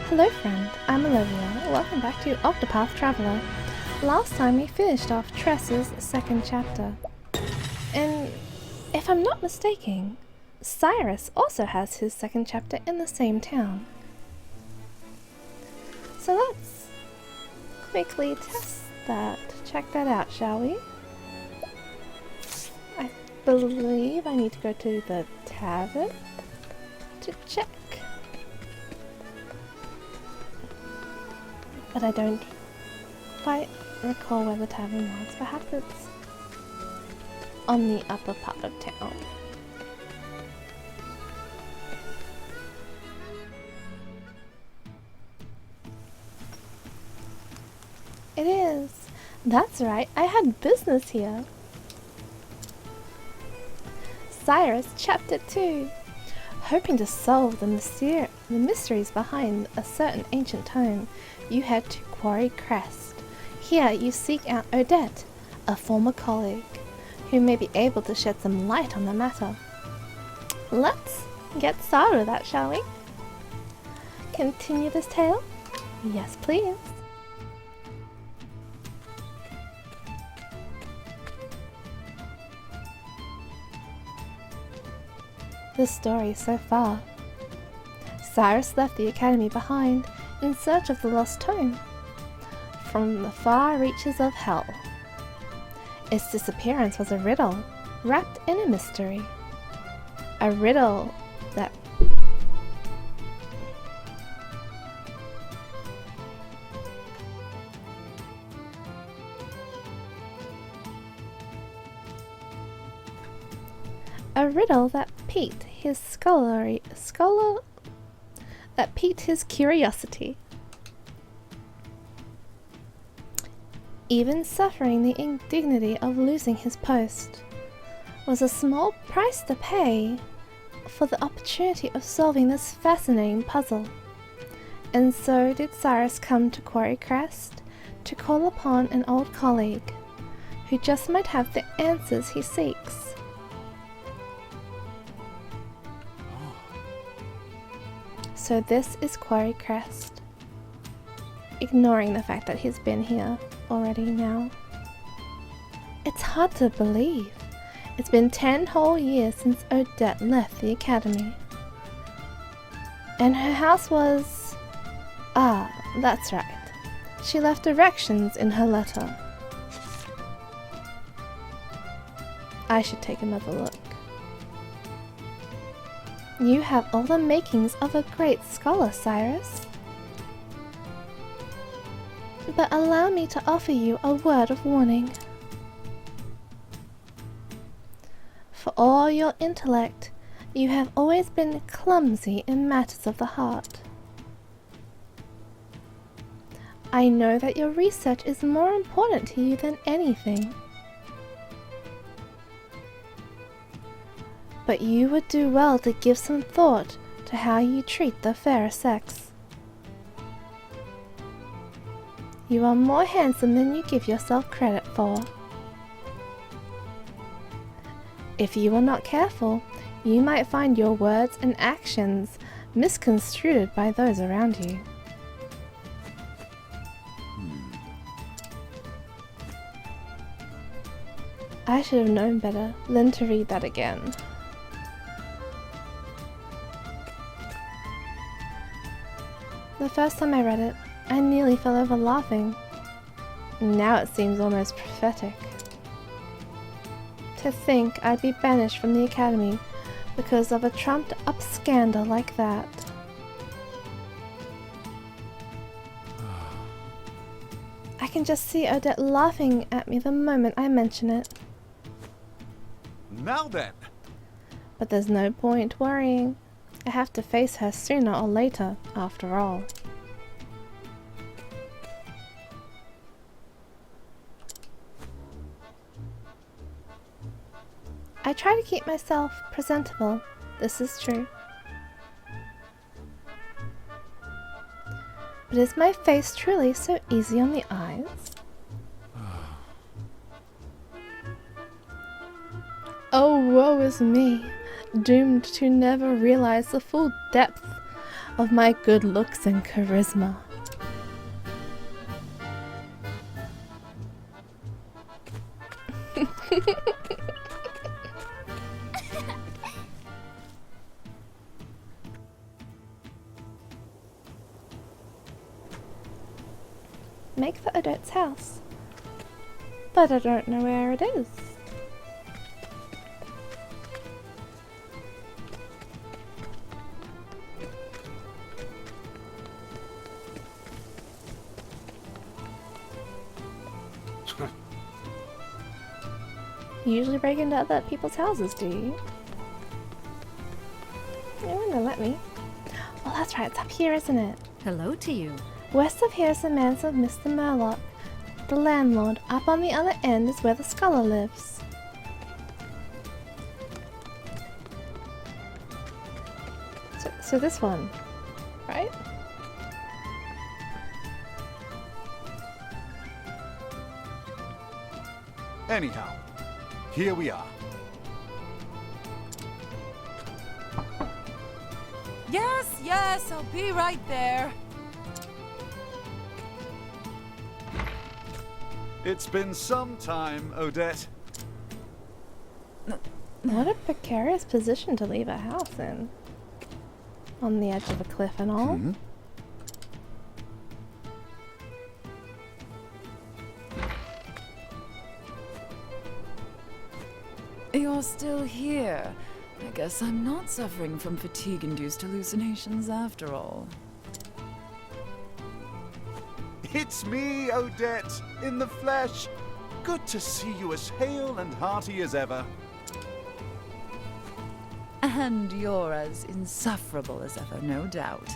Hello friend, I'm Olivia. Welcome back to Octopath Traveler. Last time we finished off Tress's second chapter. And if I'm not mistaken, Cyrus also has his second chapter in the same town. So let's quickly test that. Check that out, shall we? I believe I need to go to the tavern to check. But I don't quite recall where the tavern was. Perhaps it's on the upper part of town. It is. That's right, I had business here. Cyrus, Chapter 2. Hoping to solve the mysteries behind a certain ancient tome, you head to Quarry Crest. Here you seek out Odette, a former colleague, who may be able to shed some light on the matter. Let's get started with that, shall we? Continue this tale? Yes, please. The story so far. Cyrus left the academy behind in search of the lost tome from the far reaches of hell. Its disappearance was a riddle wrapped in a mystery. A riddle that piqued his curiosity. Even suffering the indignity of losing his post was a small price to pay for the opportunity of solving this fascinating puzzle. And so did Cyrus come to Quarry Crest to call upon an old colleague who just might have the answers he seeks. So this is Quarry Crest, ignoring the fact that he's been here already now. It's hard to believe. It's been 10 whole years since Odette left the academy. And her house was... Ah, that's right. She left directions in her letter. I should take another look. You have all the makings of a great scholar, Cyrus. But allow me to offer you a word of warning. For all your intellect, you have always been clumsy in matters of the heart. I know that your research is more important to you than anything. But you would do well to give some thought to how you treat the fairer sex. You are more handsome than you give yourself credit for. If you are not careful, you might find your words and actions misconstrued by those around you. I should have known better than to read that again. The first time I read it, I nearly fell over laughing. Now it seems almost prophetic. To think I'd be banished from the academy because of a trumped up scandal like that. I can just see Odette laughing at me the moment I mention it. Now then! But there's no point worrying. I have to face her sooner or later, after all. I try to keep myself presentable, this is true. But is my face truly so easy on the eyes? Oh, woe is me, doomed to never realize the full depth of my good looks and charisma. Make for Odette's house. But I don't know where it is. You usually break into other people's houses, do you? You wouldn't let me. Well, that's right, it's up here, isn't it? Hello to you. West of here is the manse of Mr. Murlock, the landlord. Up on the other end is where the scholar lives. So this one, right? Anyhow, here we are. Yes, I'll be right there. It's been some time, Odette. What a precarious position to leave a house in. On the edge of a cliff and all. Hmm? You're still here. I guess I'm not suffering from fatigue-induced hallucinations after all. It's me, Odette, in the flesh. Good to see you as hale and hearty as ever. And you're as insufferable as ever, no doubt.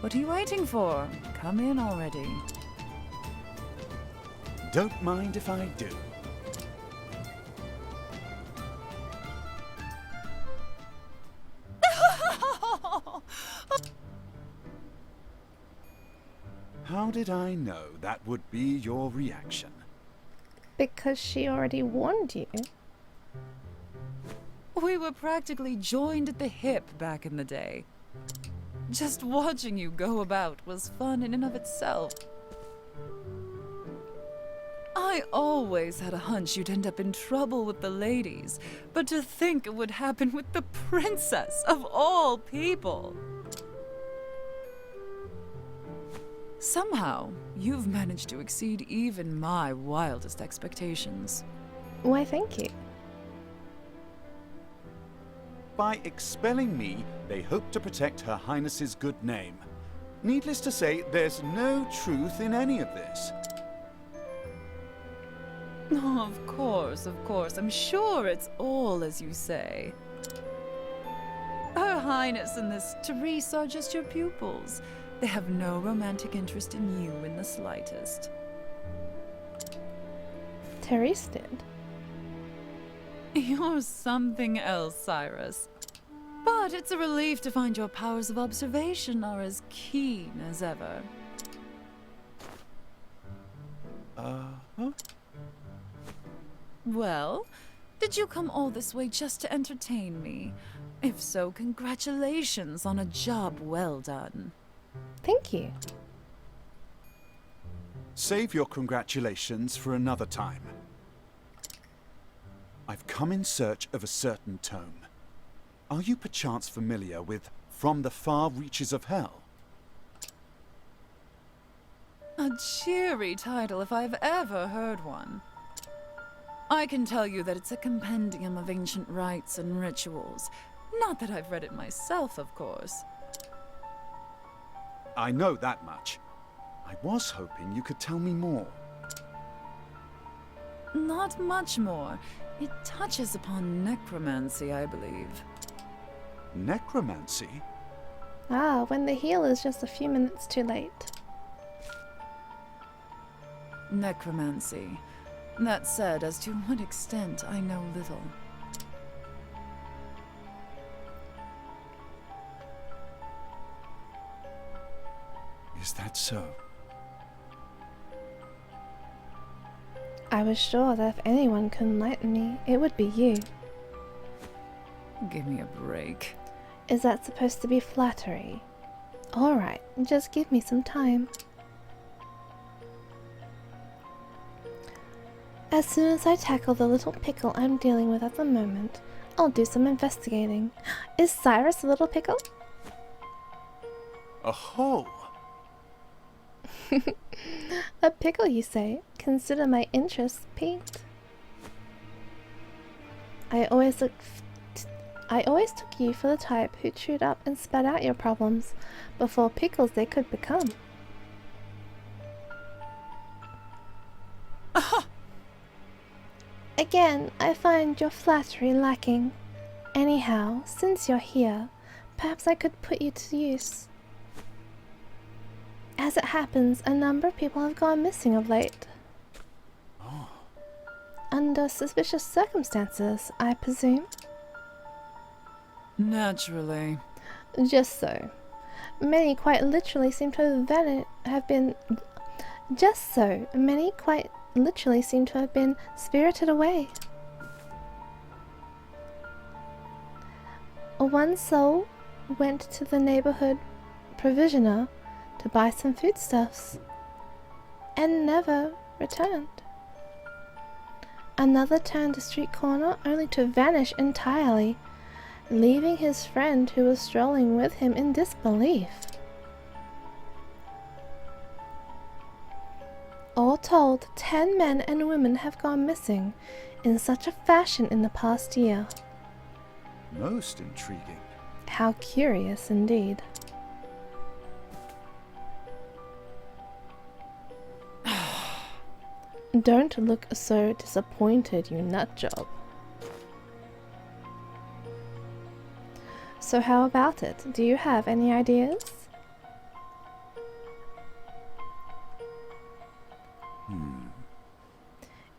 What are you waiting for? Come in already. Don't mind if I do. How did I know that would be your reaction? Because she already warned you. We were practically joined at the hip back in the day. Just watching you go about was fun in and of itself. I always had a hunch you'd end up in trouble with the ladies, but to think it would happen with the princess of all people. Somehow, you've managed to exceed even my wildest expectations. Why, thank you. By expelling me, they hope to protect Her Highness's good name. Needless to say, there's no truth in any of this. Oh, of course. I'm sure it's all as you say. Her Highness and this Therese are just your pupils. They have no romantic interest in you in the slightest. Therese did. You're something else, Cyrus. But it's a relief to find your powers of observation are as keen as ever. Huh? Well, did you come all this way just to entertain me? If so, congratulations on a job well done. Thank you. Save your congratulations for another time. I've come in search of a certain tome. Are you perchance familiar with From the Far Reaches of Hell? A cheery title if I've ever heard one. I can tell you that it's a compendium of ancient rites and rituals. Not that I've read it myself, of course. I know that much. I was hoping you could tell me more. Not much more. It touches upon necromancy, I believe. Necromancy? Ah, when the heal is just a few minutes too late. Necromancy. That said, as to what extent, I know little. Is that so? I was sure that if anyone could enlighten me, it would be you. Give me a break. Is that supposed to be flattery? Alright, just give me some time. As soon as I tackle the little pickle I'm dealing with at the moment, I'll do some investigating. Is Cyrus a little pickle? Aho! A pickle, you say? Consider my interest piqued. I always took you for the type who chewed up and spat out your problems before pickles they could become. Aha! Again, I find your flattery lacking. Anyhow, since you're here, perhaps I could put you to use. As it happens, a number of people have gone missing of late. Oh. Under suspicious circumstances, I presume? Naturally. Just so. Many quite literally seem to have been spirited away. One soul went to the neighborhood provisioner to buy some foodstuffs and never returned. Another turned the street corner only to vanish entirely, leaving his friend who was strolling with him in disbelief. All told, 10 men and women have gone missing in such a fashion in the past year. Most intriguing. How curious indeed. Don't look so disappointed, you nutjob. So how about it? Do you have any ideas?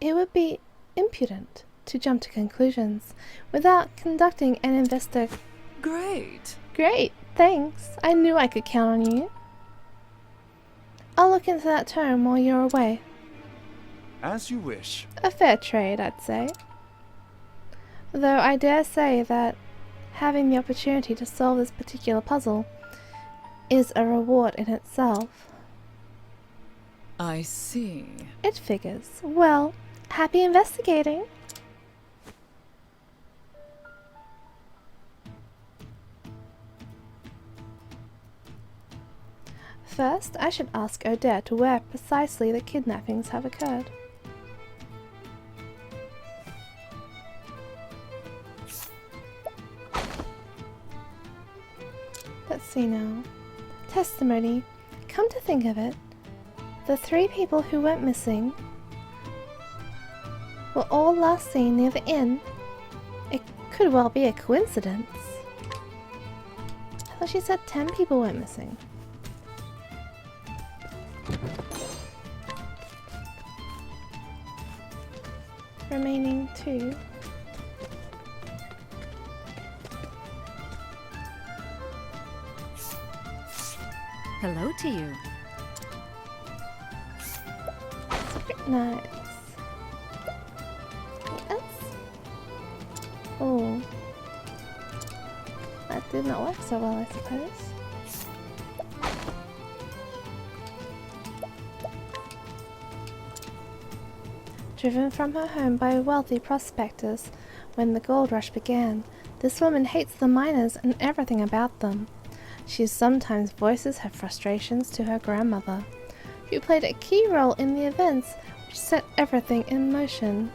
It would be impudent to jump to conclusions without conducting an investigation. Great. Great, thanks. I knew I could count on you. I'll look into that term while you're away. As you wish. A fair trade, I'd say. Though I dare say that having the opportunity to solve this particular puzzle is a reward in itself. I see. It figures. Well, happy investigating! First, I should ask Odette where precisely the kidnappings have occurred. Let's see now. Testimony. Come to think of it, the 3 people who went missing were all last seen near the inn. It could well be a coincidence. I thought she said 10 people went missing. Remaining 2. Hello to you. Nice. Yes. Oh. That did not work so well, I suppose. Driven from her home by wealthy prospectors when the gold rush began, this woman hates the miners and everything about them. She sometimes voices her frustrations to her grandmother, who played a key role in the events which set everything in motion.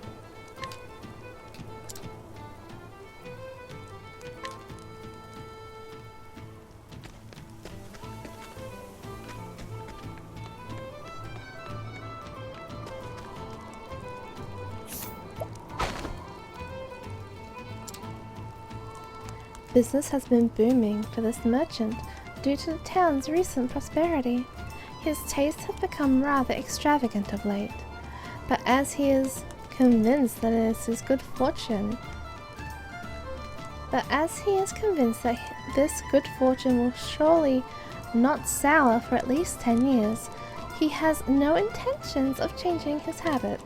Business has been booming for this merchant due to the town's recent prosperity. His tastes have become rather extravagant of late, but as he is convinced that it is his good fortune, this good fortune will surely not sour for at least 10 years, he has no intentions of changing his habits.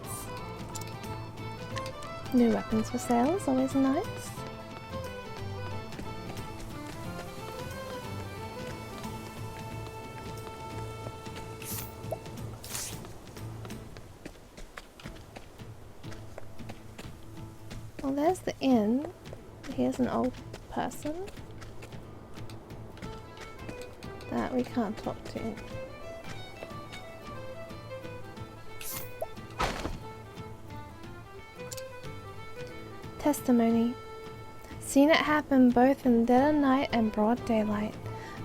New weapons for sale is always nice. Well, there's the inn. Here's an old person that we can't talk to. Testimony. Seen it happen both in dead of night and broad daylight.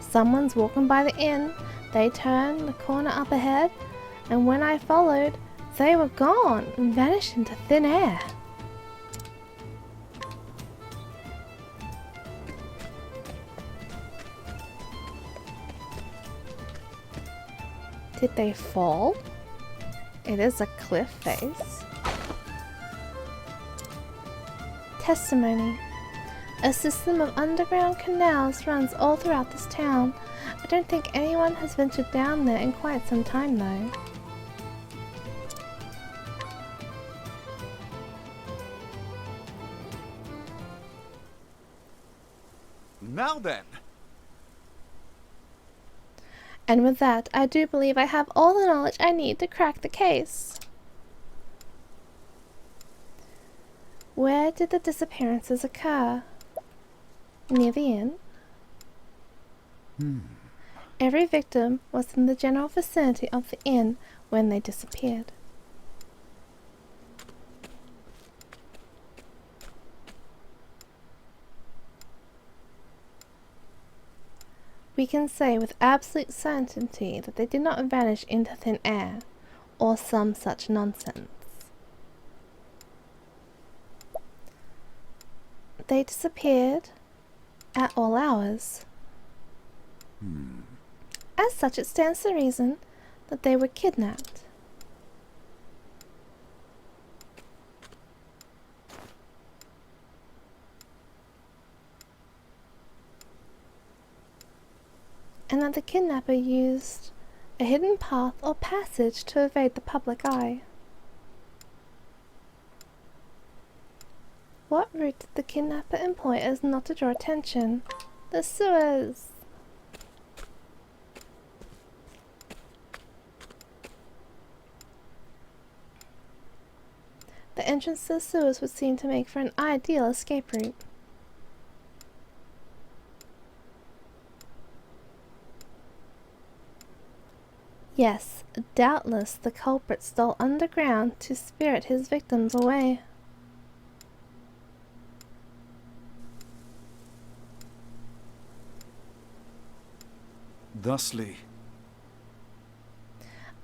Someone's walking by the inn, they turned the corner up ahead, and when I followed, they were gone and vanished into thin air. Did they fall? It is a cliff face. Testimony. A system of underground canals runs all throughout this town. I don't think anyone has ventured down there in quite some time though. Now then. And with that, I do believe I have all the knowledge I need to crack the case. Where did the disappearances occur? Near the inn? Every victim was in the general vicinity of the inn when they disappeared. We can say with absolute certainty that they did not vanish into thin air, or some such nonsense. They disappeared at all hours. As such, it stands to reason that they were kidnapped. And that the kidnapper used a hidden path or passage to evade the public eye. What route did the kidnapper employ as not to draw attention? The sewers! The entrance to the sewers would seem to make for an ideal escape route. Yes, doubtless the culprit stole underground to spirit his victims away. Thusly.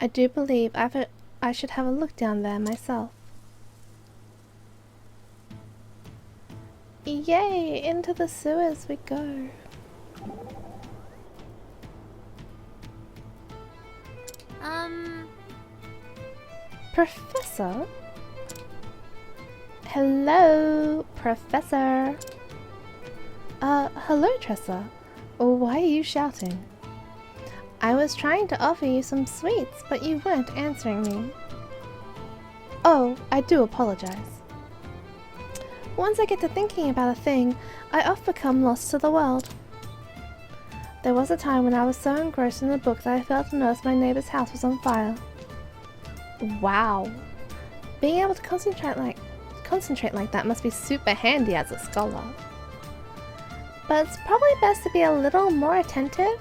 I do believe I should have a look down there myself. Yay! Into the sewers we go. Professor? Hello, Professor. Hello, Tressa. Why are you shouting? I was trying to offer you some sweets, but you weren't answering me. Oh, I do apologize. Once I get to thinking about a thing, I often become lost to the world. There was a time when I was so engrossed in the book that I failed to notice my neighbor's house was on fire. Wow. Being able to concentrate like that must be super handy as a scholar. But it's probably best to be a little more attentive,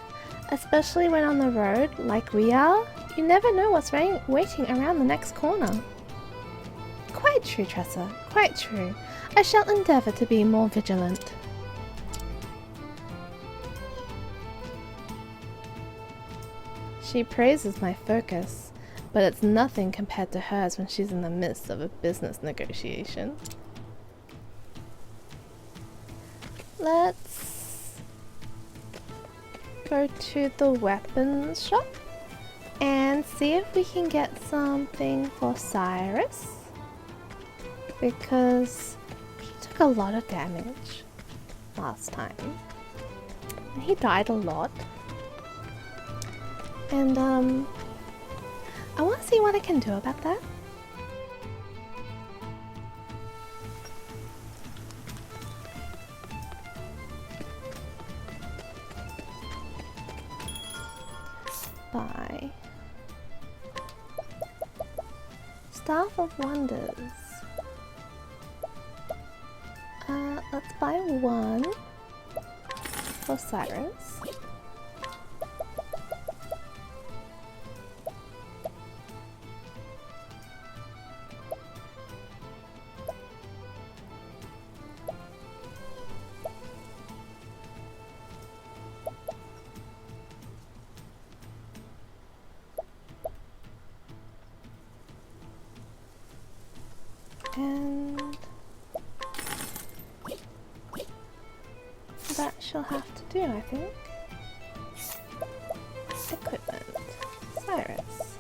especially when on the road, like we are. You never know what's waiting around the next corner. Quite true, Tressa, quite true. I shall endeavour to be more vigilant. She praises my focus, but it's nothing compared to hers when she's in the midst of a business negotiation. Let's go to the weapons shop and see if we can get something for Cyrus, because he took a lot of damage last time and he died a lot. And I want to see what I can do about that. Buy Staff of Wonders. Let's buy one for Cyrus. And that she'll have to do, I think. Equipment. Cyrus.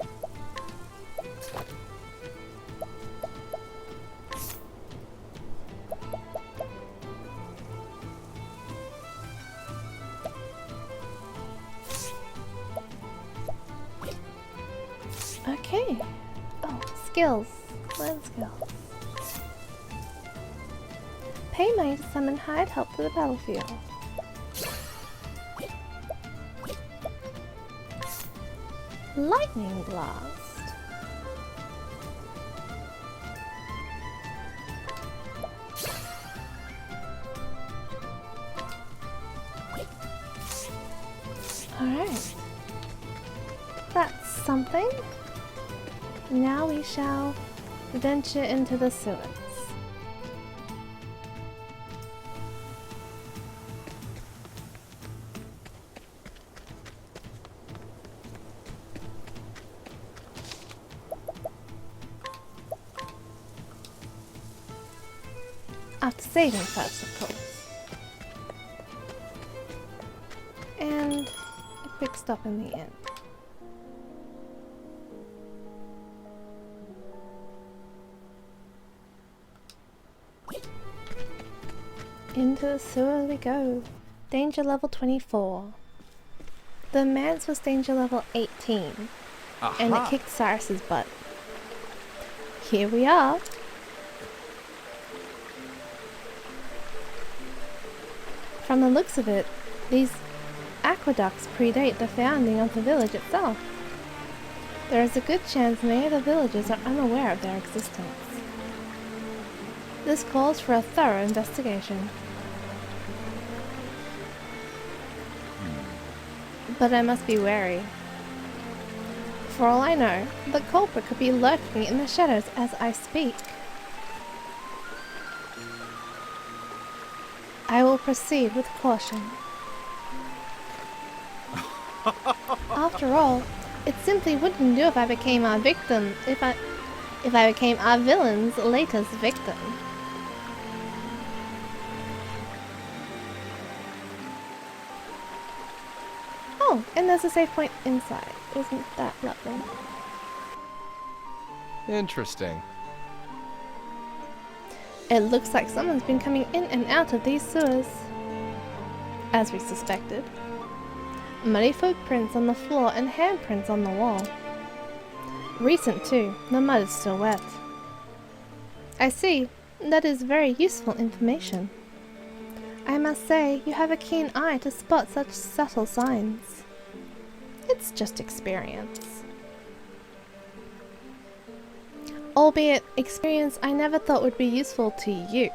Okay. Oh, skills. Learn skills. Pay money to summon hired help to the battlefield. Lightning Blast. Alright. That's something. Now we shall venture into the sewers. After saving first, of course. And a quick stop in the inn. Into the sewer we go. Danger level 24. The man's was danger level 18. And it kicked Cyrus's butt. Here we are. From the looks of it, these aqueducts predate the founding of the village itself. There is a good chance many of the villagers are unaware of their existence. This calls for a thorough investigation. But I must be wary. For all I know, the culprit could be lurking in the shadows as I speak. I will proceed with caution. After all, it simply wouldn't do if I became our victim, if I became our villain's latest victim. Oh, and there's a save point inside. Isn't that lovely? Interesting. It looks like someone's been coming in and out of these sewers. As we suspected. Muddy footprints on the floor and handprints on the wall. Recent too, the mud is still wet. I see, that is very useful information. I must say, you have a keen eye to spot such subtle signs. It's just experience. Albeit experience I never thought would be useful to you.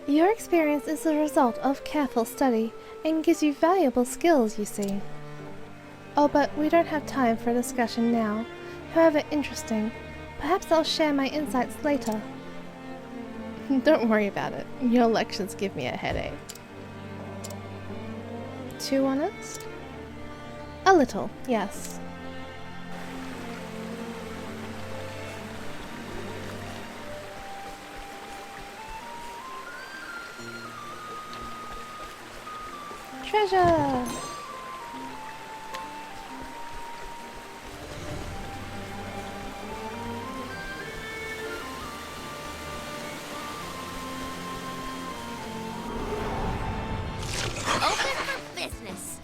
Your experience is the result of careful study and gives you valuable skills, you see. Oh, but we don't have time for a discussion now. However interesting, perhaps I'll share my insights later. Don't worry about it. Your lectures give me a headache. Too honest? A little, yes. Treasure! Open for business.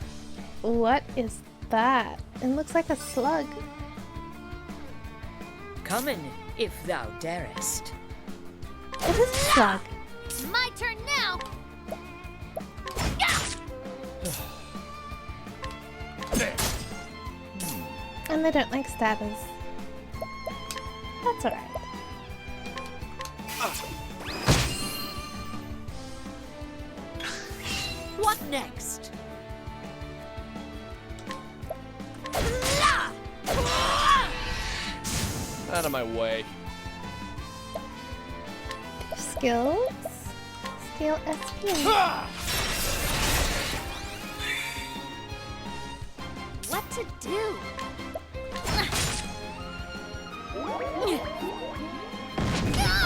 What is that? It looks like a slug. Come in, if thou darest. It is a slug. It's my turn now. And they don't like stabbers. That's alright. What next? Out of my way. Skills? Skill SP. What to do?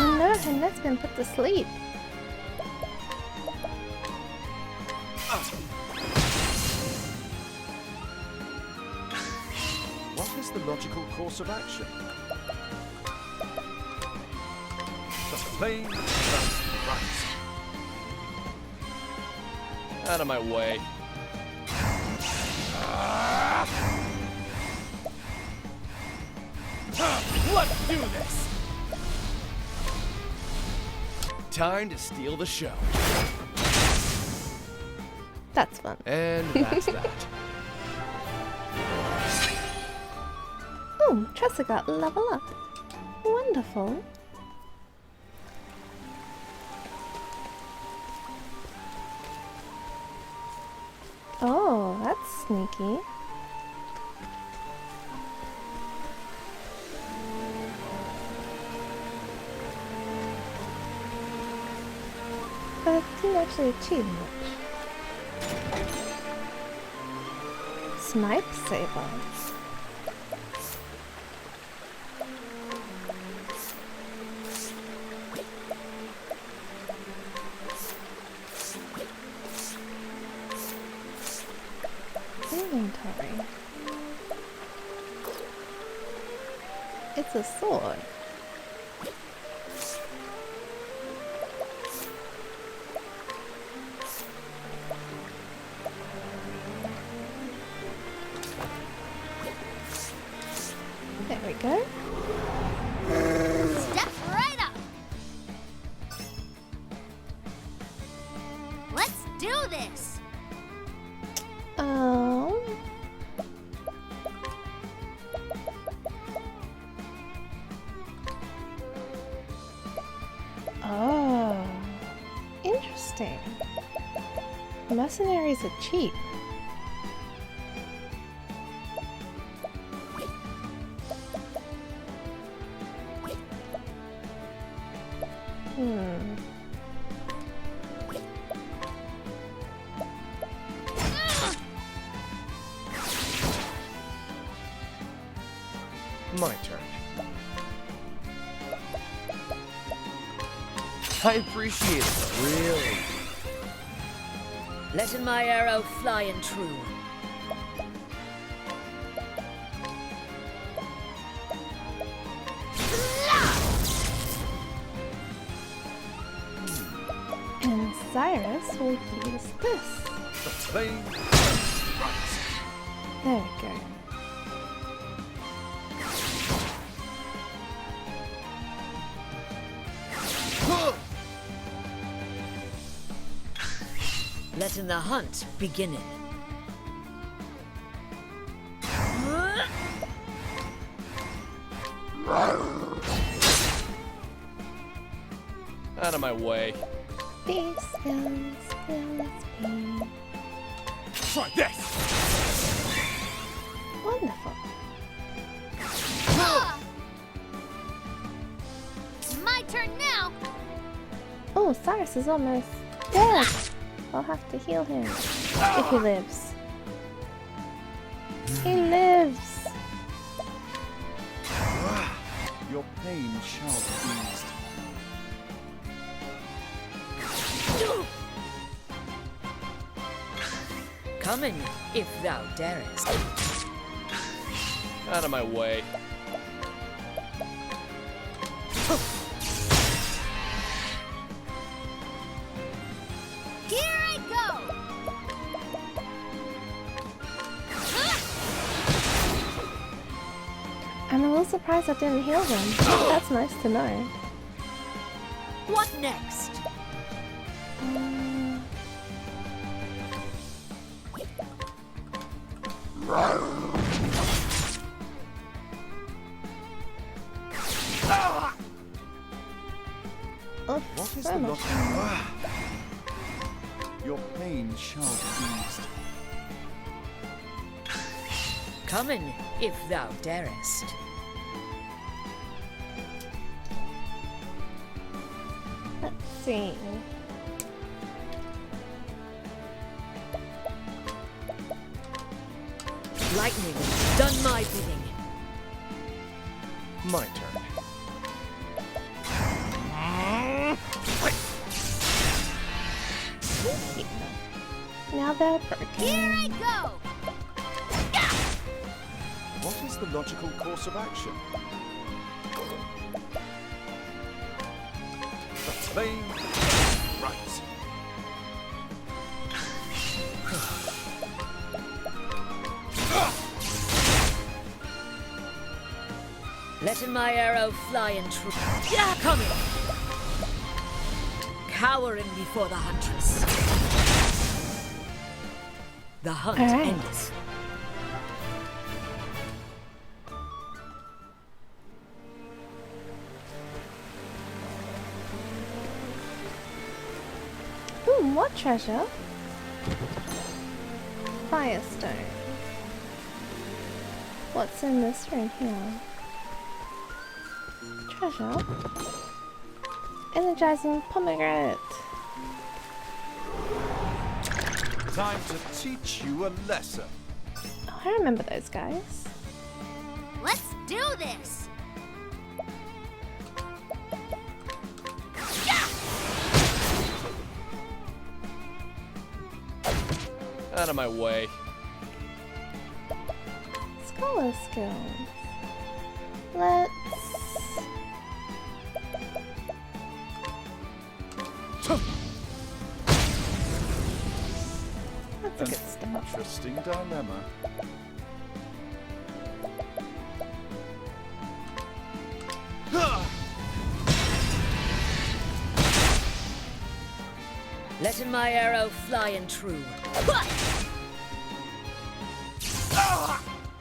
Oh no, her net's been put to sleep. What is the logical course of action? The plain right. Out of my way. Let's do this! Time to steal the show. That's fun. And that's that. Oh, Tressa got level up. Wonderful. Oh, that's sneaky. But it didn't actually achieve much. Snipe saber. Inventory. It's a sword. There we go. Step right up. Let's do this. Um. Oh, interesting. Mercenaries are cheap. Hmm. My turn. I appreciate it, really. Letting my arrow fly and true. And Cyrus will use this. The plain right. There we go. Letting the hunt begin. Out of my way. B skills, skills, B. Try this! Wonderful. My turn now. Oh, Cyrus is almost dead. I'll have to heal him. If he lives. He lives! Your pain shall be eased. Coming, if thou darest. Out of my way. Here I go. I'm a little surprised I didn't heal him. That's nice to know. What next? Oh, What is so the much. logic? Your pain pain shall be eased. Come in, if thou darest. Let's see. Lightning, done my bidding. My turn. Now they're broken. Here I go! What is the logical course of action? The flame. Right. Letting my arrow fly in true. Yeah, coming! Cowering before the huntress. The hunt All right. ends. Ooh, more treasure. Firestone. What's in this room here? Treasure. Energizing pomegranate. Time to teach you a lesson. Oh, I remember those guys. Let's do this! Out of my way. Scholar skills. Let's... That's a An good start. interesting dilemma. Letting my arrow fly in true.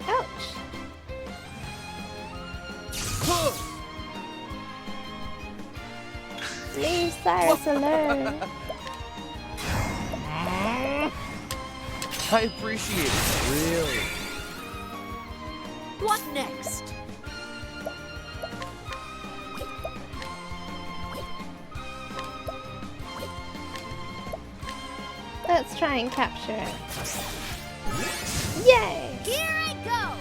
Ouch! Leave Cyrus alone. I appreciate it, really. What next? Let's try and capture it. Yay! Here I go!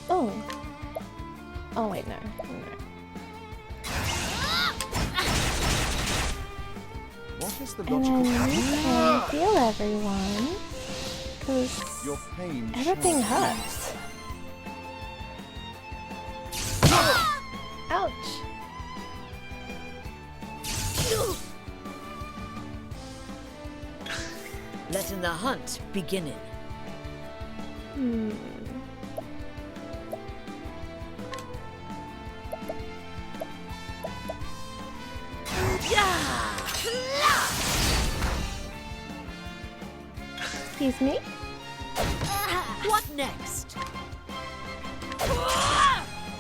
Oh. Oh wait, no. What is the And logical then we can heal everyone. Because Your pain everything shall be hurts. Ouch! Letting the hunt begin. Hmm. Excuse me? What next?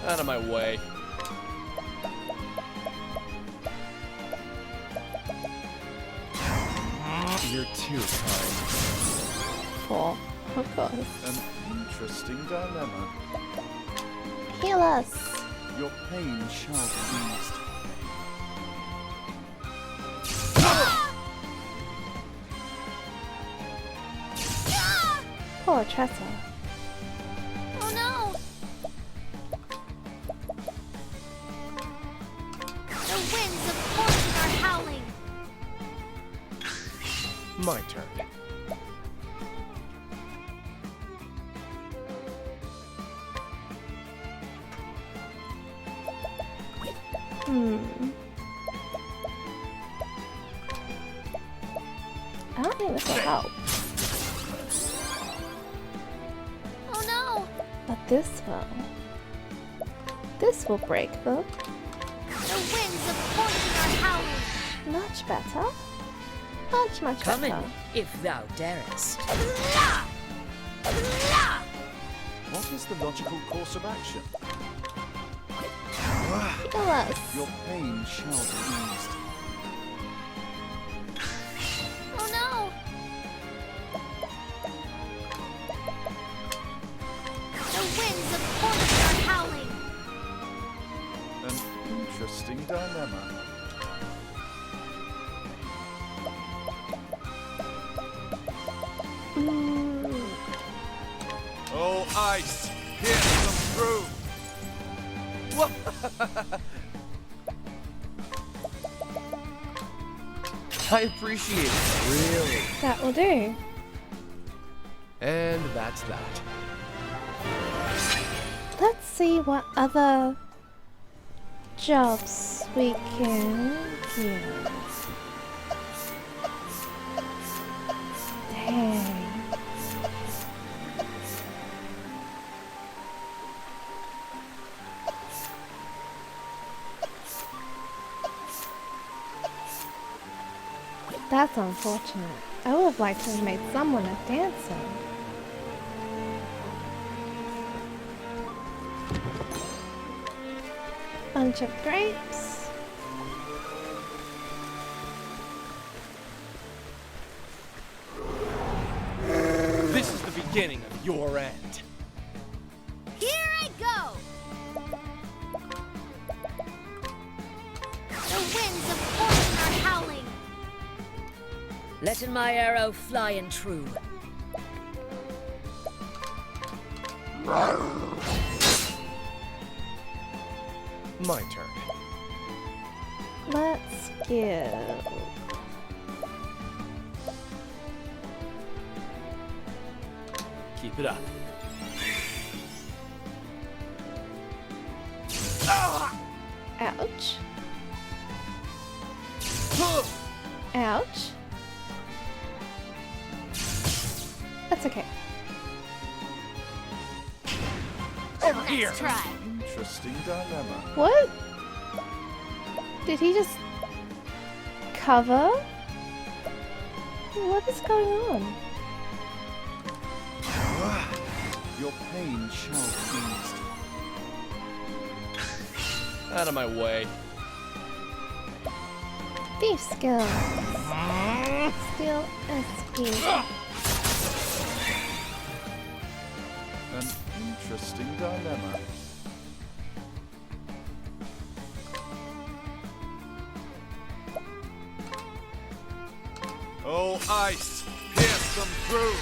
Out of my way. You're too kind. Four. Of course. An interesting dilemma. Heal us! Your pain shall be eased. Poor Tressa. Oh no! The winds of fortune are howling! My turn. I don't think this will help. Oh no! But this will. This will break them. The winds of fortune are howling! Much better. Much Come in, better. if thou darest. What is the logical course of action? Heal us. Your pain shall be eased. ice, pierce them through. I appreciate it, really. That will do. And that's that. Let's see what other jobs we can give. Dang. That's unfortunate. I would have liked to have made someone a dancer. Bunch of grapes. This is the beginning of your end. Here I go! The winds of fortune are howling. Letting my arrow fly and true. My turn. Let's give. Keep it up. Ouch. Ouch. That's okay. Over here. Let's try. Interesting dilemma. What? Did he just cover? What is going on? Your pain shall be eased. Out of my way. Thief skills. Steal SP. An interesting dilemma. Oh, ice, pierce them through.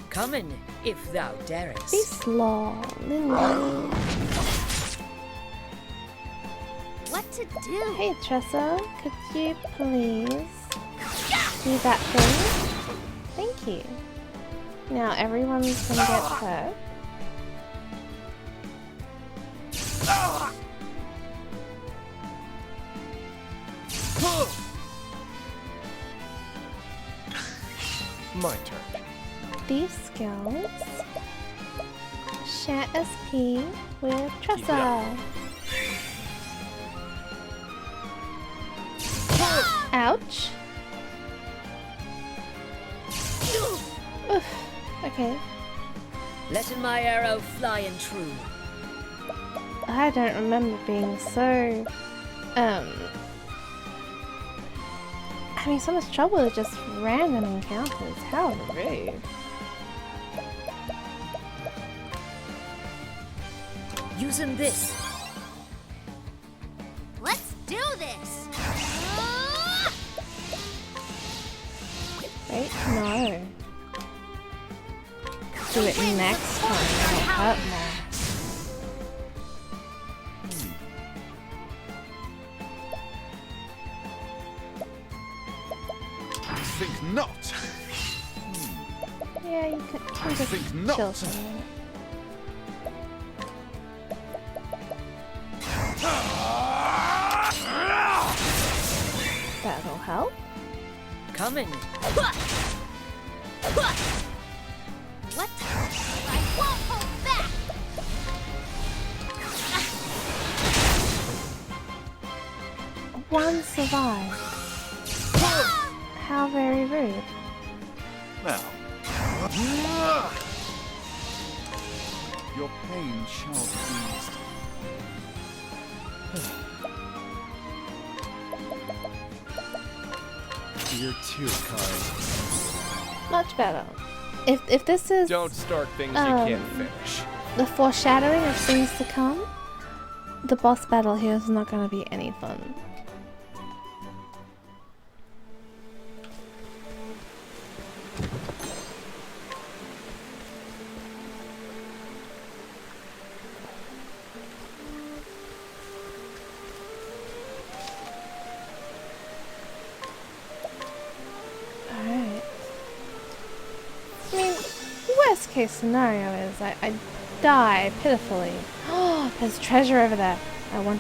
Coming, if thou darest. Be slow, Lindy. What to do? Hey Tressa, could you please do that thing? Thank you. Now everyone's gonna get hurt. My turn. These skills. Share SP with Keep it Tressa. up. Ouch. Oof. Okay. Letting my arrow fly and true. I don't remember being so having so much trouble with just random encounters. How rude. Using this. Let's do this! Wait, no. Do it next time. It'll hurt more. I think not. Yeah, you can just think not. chill for a minute. That'll help. Coming. What? I won't hold back! One survived. How very rude. Now. Your pain shall be eased. You're too kind. Much better. If this is Don't start things you can't finish. the foreshadowing of things to come, the boss battle here is not going to be any fun. worst case scenario is I die pitifully. Oh, there's treasure over there. I want.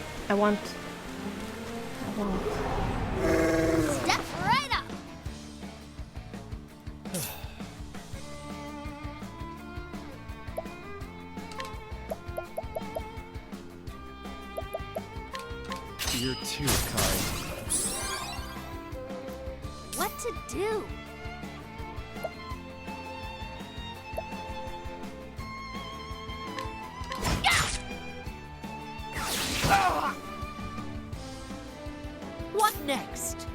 Step right up. You're too kind. What to do? What next?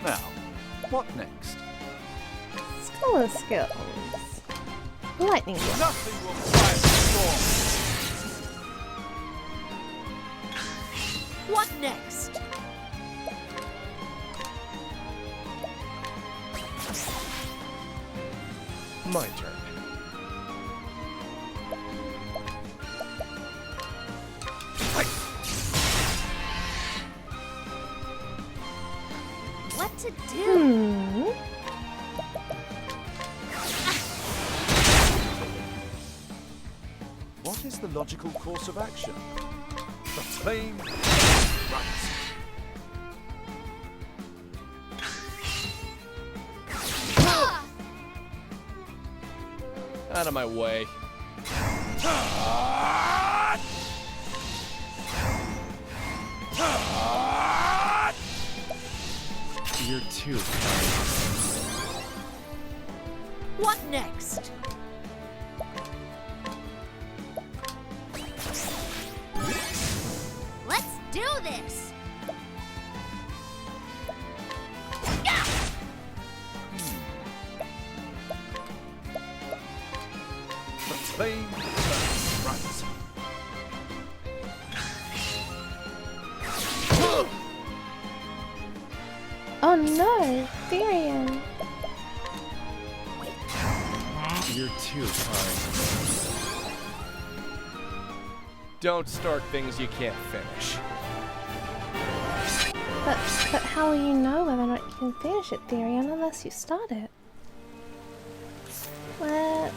Now, what next? Scholar skills. Lightning bolt. Nothing will quiet the storm. What next? My turn. What to do? What is the logical course of action? The flame runs. Out of my way. You're too kind. What next? Let's do this. The flame runs. Oh no, Therian. You're too kind. Don't start things you can't finish. But how will you know whether or not you can finish it, Therian, unless you start it? Let's...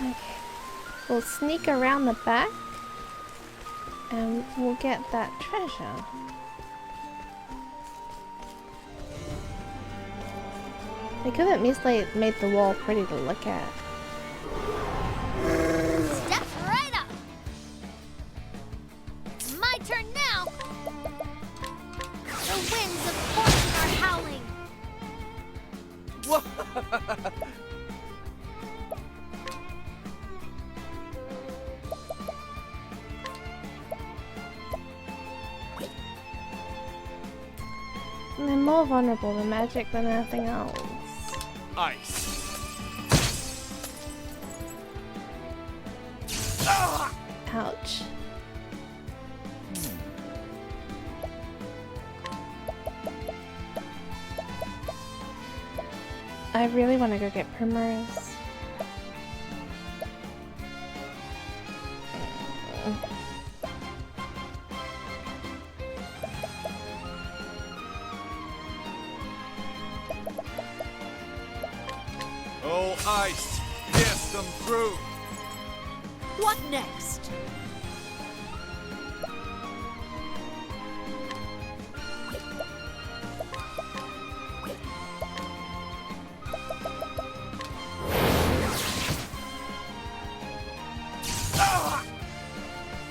Okay. We'll sneak around the back and we'll get that treasure. They could have easily made the wall pretty to look at. Step right up. It's my turn now. The winds of fortune are howling. And they're more vulnerable to magic than anything else. Ice. Ouch. I really want to go get Primrose. Oh, ice! Pierce them through! What next?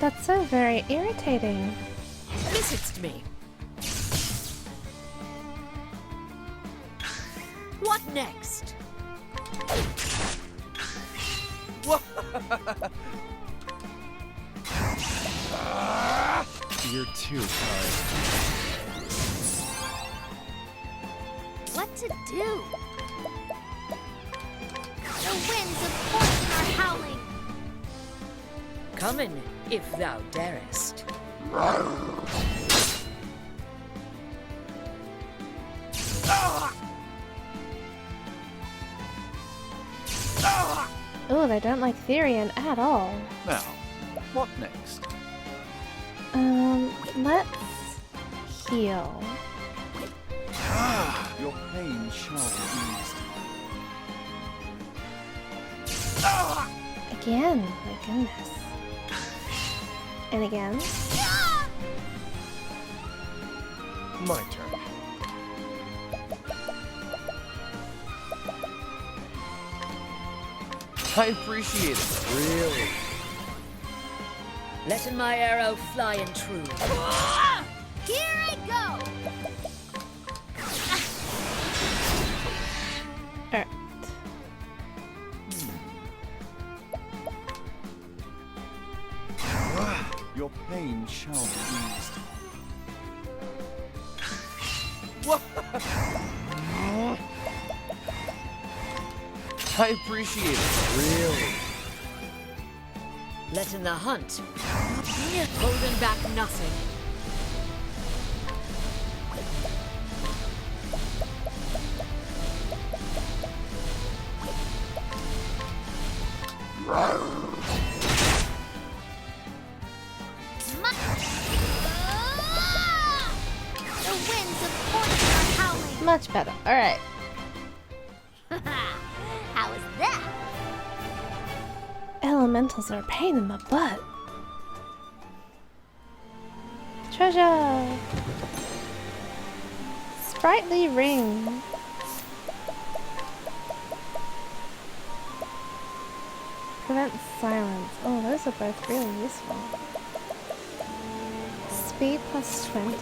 That's so very irritating. Visits me. What next? You're too kind. What to do? The winds of fortune are howling. Come in, if thou darest. Oh, they don't like Therian at all. Now, what next? Let's heal. Your pain shall be eased. Again, my goodness. And again. My turn. I appreciate it, really. Letting my arrow fly and true. Here I go! Alright. Your pain shall be eased. I appreciate it, really. Letting the hunt. Holding back nothing. The winds of fortune are howling. Much better. Alright. How is that? Elementals are a pain in my butt. Treasure! Sprightly ring. Prevent silence. Oh, those are both really useful. Speed plus 20.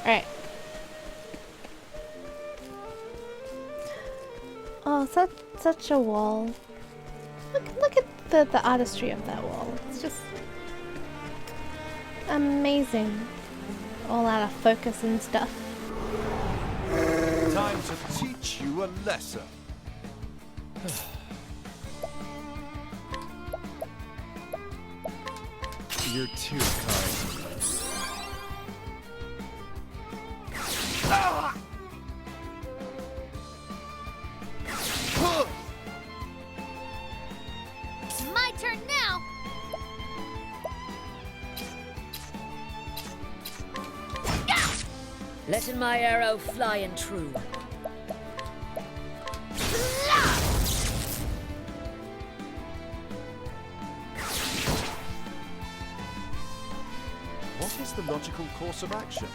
Alright. Oh, such a wall. Look at the artistry of that wall. It's just amazing. All out of focus and stuff. Time to teach you a lesson. You're too kind. My turn now. Letting my arrow fly and true. What is the logical course of action?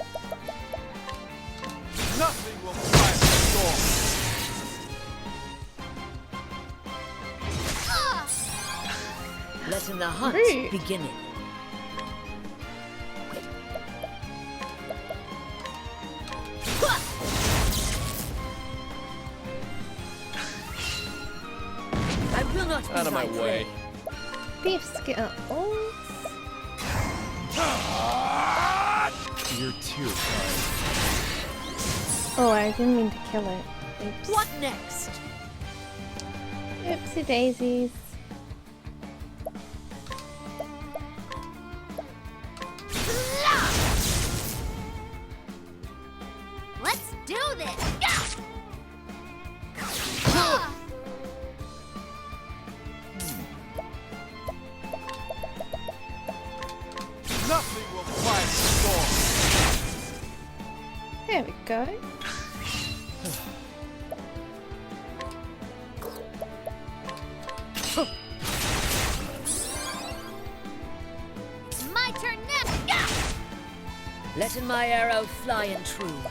Nothing will quiet the storm. Letting the hunt Rude. beginning. I will not be Out of my thy way. Beef skittles. You're too kind. Oh, I didn't mean to kill it. Oops. What next? Oopsie daisies. Let's do this. Nothing will quiet the storm. There we go. My turn next. Letting my arrow fly and true.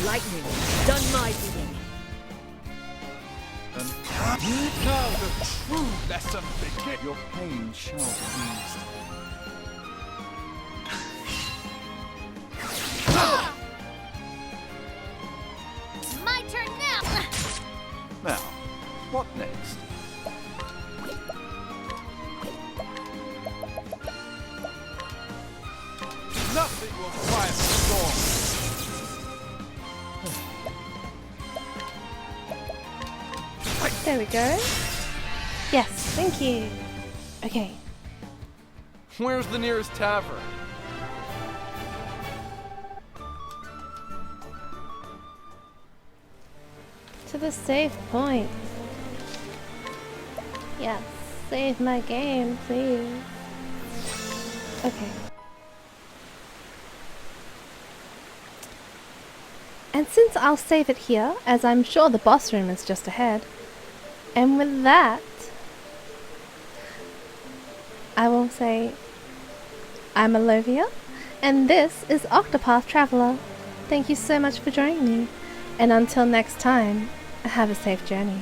Lightning, done my bidding. And now the true lesson begins. Your pain shall be eased. Now, what next? Nothing will quiet the storm. There we go. Yes, thank you. Okay. Where's the nearest tavern? To the save point. Yes, save my game, please. Okay. And since I'll save it here, as I'm sure the boss room is just ahead, and with that, I will say, I'm Alovia, and this is Octopath Traveler. Thank you so much for joining me, and until next time, have a safe journey.